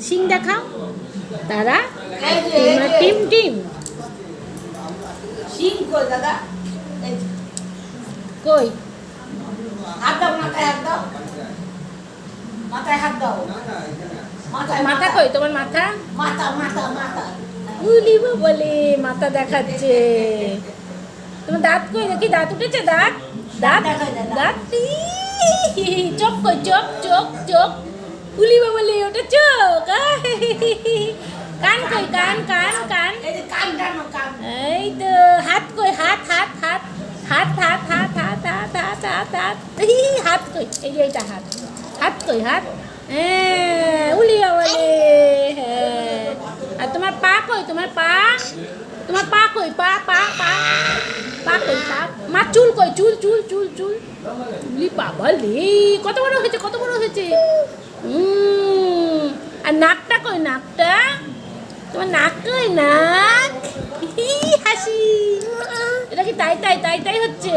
শিং দেখাও তারা টিম টিম শিং কই দাদা কই হাত দাও মাথায় হাত দাও মাথায় হাত দাও মাথা কই তোমার মাথা মাথা মাথা মাথা উলি বলে মাথা দেখাচ্ছে তোমার দাঁত কই দেখি দাঁত উঠেছে দাঁত দাঁত দাঁত চোখ কই চোখ চোখ চোখ উলি বলে ওটা চোখ কান কই কান কান কান এই যে কান টানো কান এই তো হাত কই হাত হাত হাত হাত হাত হাত হাত হাত হাত হাত হাত হাত কই এই যে এইটা হাত হাত কই হাত উলি বলে হ্যাঁ আর তোমার পা কই তোমার পা কই পা পা পা পা কই পা মা চুল কই চুল চুল চুল চুল উলি বাবা লে কত বড় হয়েছে আর নাকটা কই নাকটা তোমার নাক কই নাক হাসি এটা কি তাই তাই তাই তাই হচ্ছে